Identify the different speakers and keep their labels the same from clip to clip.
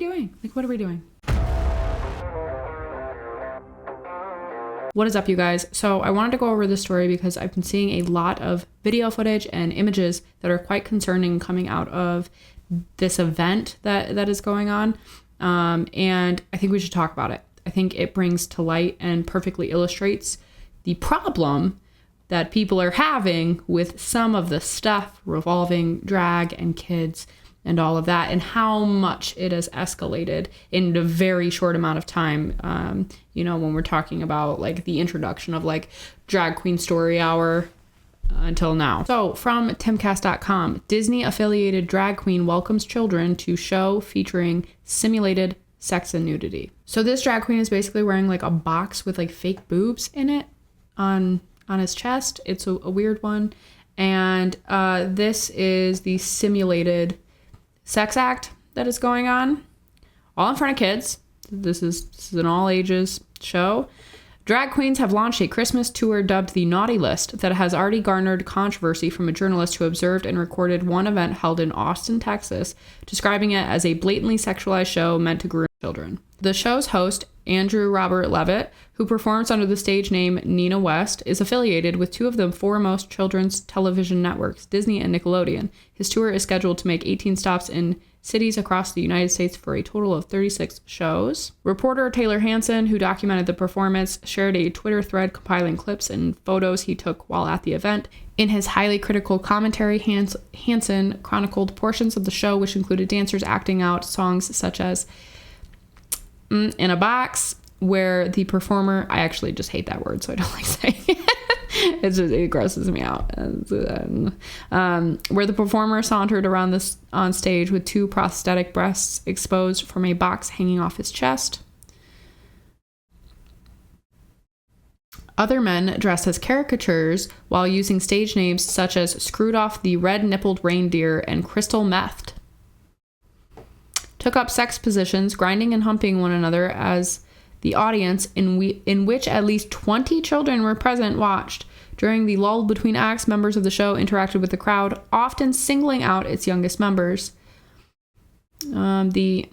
Speaker 1: doing? Like, what are we doing? What is up, you guys? So I wanted to go over this story because I've been seeing a lot of video footage and images that are quite concerning coming out of this event that is going on. And I think we should talk about it. I think it brings to light and perfectly illustrates the problem that people are having with some of the stuff revolving drag and kids and all of that, and how much it has escalated in a very short amount of time. When we're talking about like the introduction of like Drag Queen Story Hour until now. So from timcast.com, Disney affiliated drag queen welcomes children to show featuring simulated sex and nudity. So this drag queen is basically wearing like a box with like fake boobs in it on his chest. It's a weird one. And this is the simulated sex act that is going on, all in front of kids. This is an all ages show. Drag queens have launched a Christmas tour dubbed the Naughty List that has already garnered controversy from a journalist who observed and recorded one event held in Austin, Texas, describing it as a blatantly sexualized show meant to groom children. The show's host, Andrew Robert Levitt, who performs under the stage name Nina West, is affiliated with two of the foremost children's television networks, Disney and Nickelodeon. His tour is scheduled to make 18 stops in cities across the United States for a total of 36 shows. Reporter Taylor Hansen, who documented the performance, shared a Twitter thread compiling clips and photos he took while at the event. In his highly critical commentary, Hansen chronicled portions of the show, which included dancers acting out songs such as In a Box, where the performer, I actually just hate that word, so I don't like saying it. It grosses me out. Where the performer sauntered around on stage with two prosthetic breasts exposed from a box hanging off his chest. Other men dressed as caricatures while using stage names such as Screwed Off the Red-Nippled Reindeer and Crystal Methed took up sex positions, grinding and humping one another as the audience, in which at least 20 children were present, watched. During the lull between acts, members of the show interacted with the crowd, often singling out its youngest members. The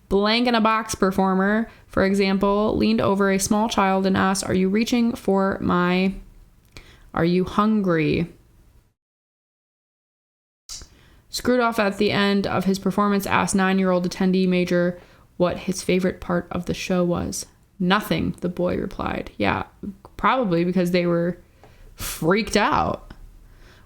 Speaker 1: blank in a box performer, for example, leaned over a small child and asked, "Are you reaching for my... Are you hungry?" Screwed Off at the end of his performance asked 9-year-old attendee Major what his favorite part of the show was. "Nothing," the boy replied. Yeah, probably because they were freaked out.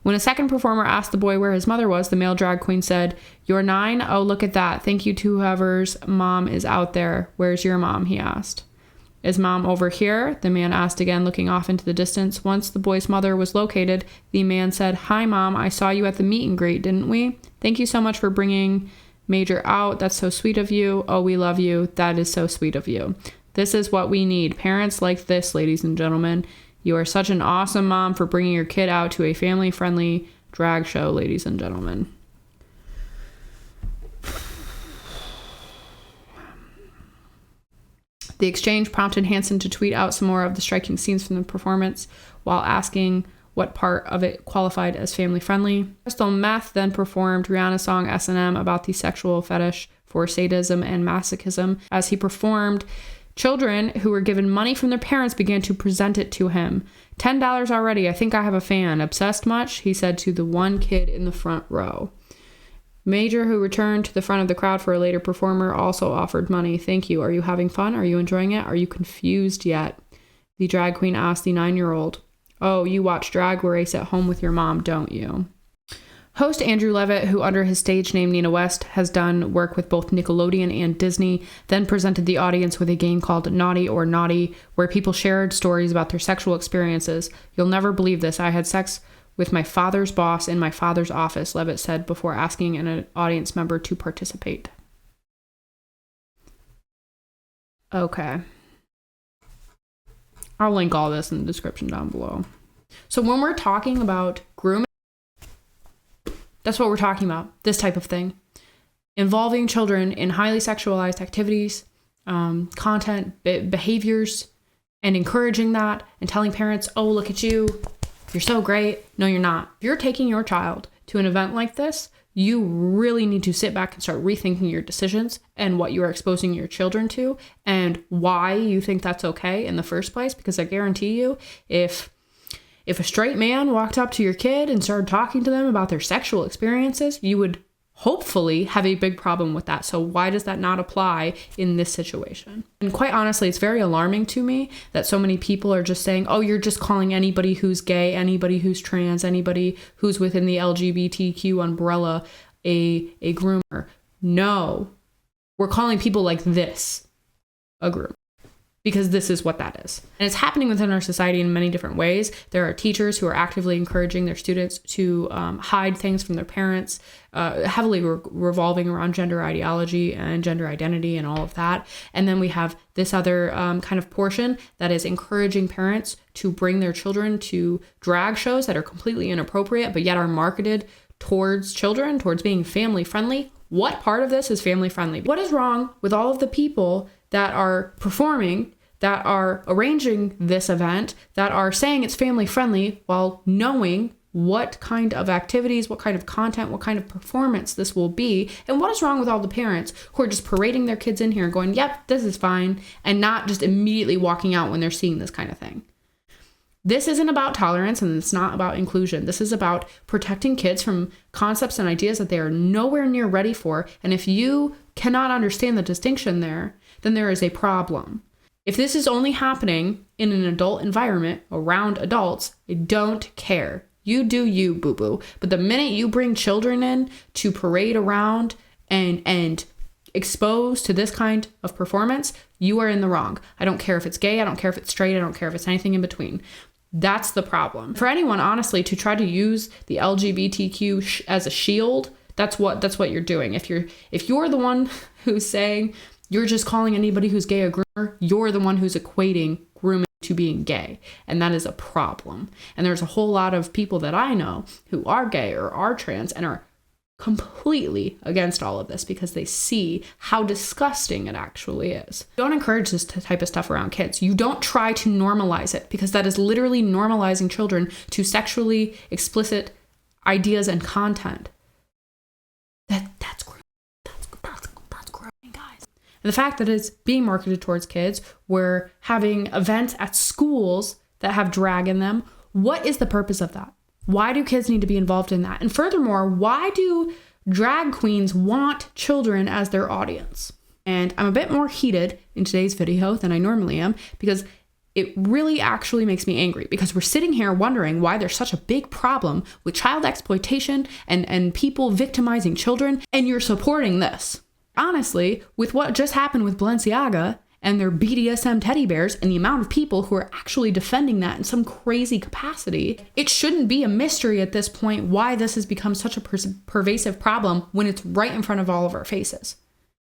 Speaker 1: When a second performer asked the boy where his mother was, the male drag queen said, "You're 9? Oh, look at that. Thank you to whoever's mom is out there. Where's your mom?" he asked. "Is mom over here?" the man asked again, looking off into the distance. Once the boy's mother was located, the man said, "Hi, Mom. I saw you at the meet and greet, didn't we? Thank you so much for bringing Major out. That's so sweet of you. Oh, we love you. That is so sweet of you. This is what we need. Parents like this, ladies and gentlemen. You are such an awesome mom for bringing your kid out to a family-friendly drag show, ladies and gentlemen." The exchange prompted Hansen to tweet out some more of the striking scenes from the performance while asking what part of it qualified as family-friendly. Crystal Meth then performed Rihanna's song S&M about the sexual fetish for sadism and masochism. As he performed, children who were given money from their parents began to present it to him. $10 already. I think I have a fan. Obsessed much? He said to the one kid in the front row. Major, who returned to the front of the crowd for a later performer, also offered money. "Thank you. Are you having fun? Are you enjoying it? Are you confused yet?" the drag queen asked the 9-year-old. "Oh, you watch Drag Race at home with your mom, don't you?" Host Andrew Levitt, who under his stage name Nina West has done work with both Nickelodeon and Disney, then presented the audience with a game called Naughty or Naughty, where people shared stories about their sexual experiences. "You'll never believe this. I had sex with my father's boss in my father's office," Levitt said before asking an audience member to participate. Okay. I'll link all this in the description down below. So when we're talking about grooming, that's what we're talking about. This type of thing. Involving children in highly sexualized activities, content, behaviors, and encouraging that and telling parents, "Oh, look at you. You're so great." No, you're not. If you're taking your child to an event like this, you really need to sit back and start rethinking your decisions and what you are exposing your children to and why you think that's okay in the first place. Because I guarantee you, if a straight man walked up to your kid and started talking to them about their sexual experiences, you would hopefully have a big problem with that. So why does that not apply in this situation? And quite honestly, it's very alarming to me that so many people are just saying, oh, you're just calling anybody who's gay, anybody who's trans, anybody who's within the LGBTQ umbrella a groomer. No, we're calling people like this a groomer. Because this is what that is. And it's happening within our society in many different ways. There are teachers who are actively encouraging their students to hide things from their parents, heavily revolving around gender ideology and gender identity and all of that. And then we have this other kind of portion that is encouraging parents to bring their children to drag shows that are completely inappropriate, but yet are marketed towards children, towards being family friendly. What part of this is family friendly? What is wrong with all of the people that are performing, that are arranging this event, that are saying it's family friendly while knowing what kind of activities, what kind of content, what kind of performance this will be? And what is wrong with all the parents who are just parading their kids in here and going, yep, this is fine, and not just immediately walking out when they're seeing this kind of thing? This isn't about tolerance, and it's not about inclusion. This is about protecting kids from concepts and ideas that they are nowhere near ready for. And if you cannot understand the distinction there, then there is a problem. If this is only happening in an adult environment around adults, I don't care. You do you, boo-boo. But the minute you bring children in to parade around and expose to this kind of performance, you are in the wrong. I don't care if it's gay. I don't care if it's straight. I don't care if it's anything in between. That's the problem. For anyone, honestly, to try to use the LGBTQ as a shield, that's what you're doing. If you're the one who's saying you're just calling anybody who's gay a groomer, you're the one who's equating grooming to being gay. And that is a problem. And there's a whole lot of people that I know who are gay or are trans and are completely against all of this because they see how disgusting it actually is. Don't encourage this type of stuff around kids. You don't try to normalize it, because that is literally normalizing children to sexually explicit ideas and content. That's grooming. That's grooming, guys. And the fact that it's being marketed towards kids, we're having events at schools that have drag in them. What is the purpose of that? Why do kids need to be involved in that? And furthermore, why do drag queens want children as their audience? And I'm a bit more heated in today's video than I normally am, because it really actually makes me angry, because we're sitting here wondering why there's such a big problem with child exploitation and people victimizing children, and you're supporting this. Honestly, with what just happened with Balenciaga and their BDSM teddy bears and the amount of people who are actually defending that in some crazy capacity, it shouldn't be a mystery at this point why this has become such a pervasive problem when it's right in front of all of our faces.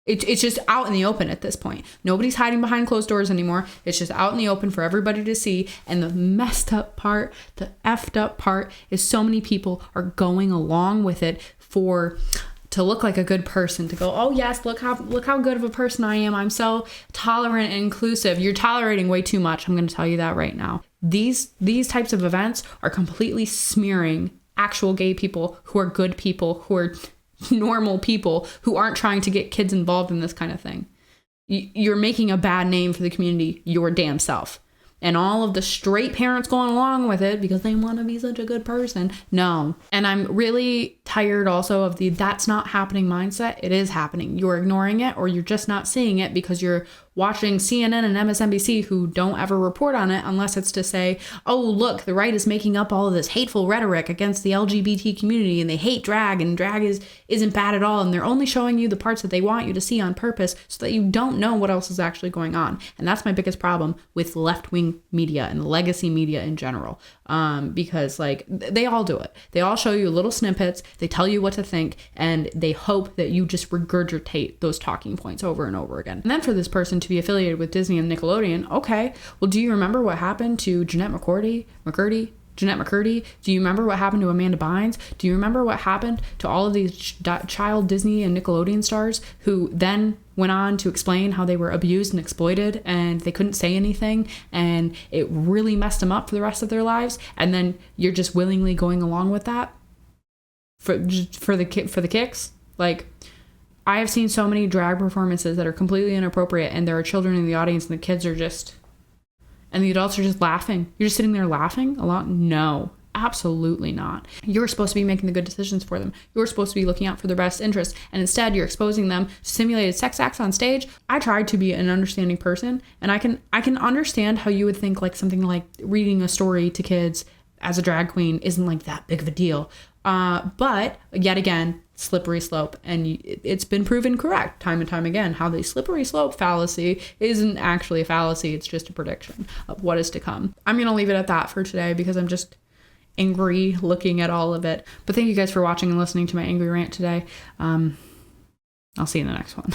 Speaker 1: It's just out in the open at this point. Nobody's hiding behind closed doors anymore. It's just out in the open for everybody to see. And the messed up part, the effed up part, is so many people are going along with it to look like a good person, to go, oh yes, look how good of a person I am. I'm so tolerant and inclusive. You're tolerating way too much. I'm going to tell you that right now. These types of events are completely smearing actual gay people who are good people, who are normal people, who aren't trying to get kids involved in this kind of thing. You're making a bad name for the community your damn self. And all of the straight parents going along with it because they want to be such a good person. No. And I'm really tired also of the that's not happening mindset. It is happening. You're ignoring it, or you're just not seeing it because you're watching CNN and MSNBC, who don't ever report on it unless it's to say, oh, look, the right is making up all of this hateful rhetoric against the LGBT community and they hate drag, and drag isn't bad at all. And they're only showing you the parts that they want you to see on purpose so that you don't know what else is actually going on. And that's my biggest problem with left-wing media and legacy media in general. Because like they all do it. They all show you little snippets. They tell you what to think, and they hope that you just regurgitate those talking points over and over again. And then for this person to be affiliated with Disney and Nickelodeon, okay, well, do you remember what happened to Jeanette McCurdy? Do you remember what happened to Amanda Bynes? Do you remember what happened to all of these child Disney and Nickelodeon stars who then went on to explain how they were abused and exploited and they couldn't say anything and it really messed them up for the rest of their lives? And then you're just willingly going along with that? for the kicks. Like, I have seen so many drag performances that are completely inappropriate, and there are children in the audience, and the kids are just, and the adults are just laughing. You're just sitting there laughing a lot? No, absolutely not. You're supposed to be making the good decisions for them. You're supposed to be looking out for their best interest, and instead you're exposing them to simulated sex acts on stage. I tried to be an understanding person, and I can understand how you would think like something like reading a story to kids as a drag queen isn't like that big of a deal. But yet again, slippery slope, and it's been proven correct time and time again how the slippery slope fallacy isn't actually a fallacy. It's just a prediction of what is to come. I'm gonna leave it at that for today because I'm just angry looking at all of it. But thank you guys for watching and listening to my angry rant today. I'll see you in the next one.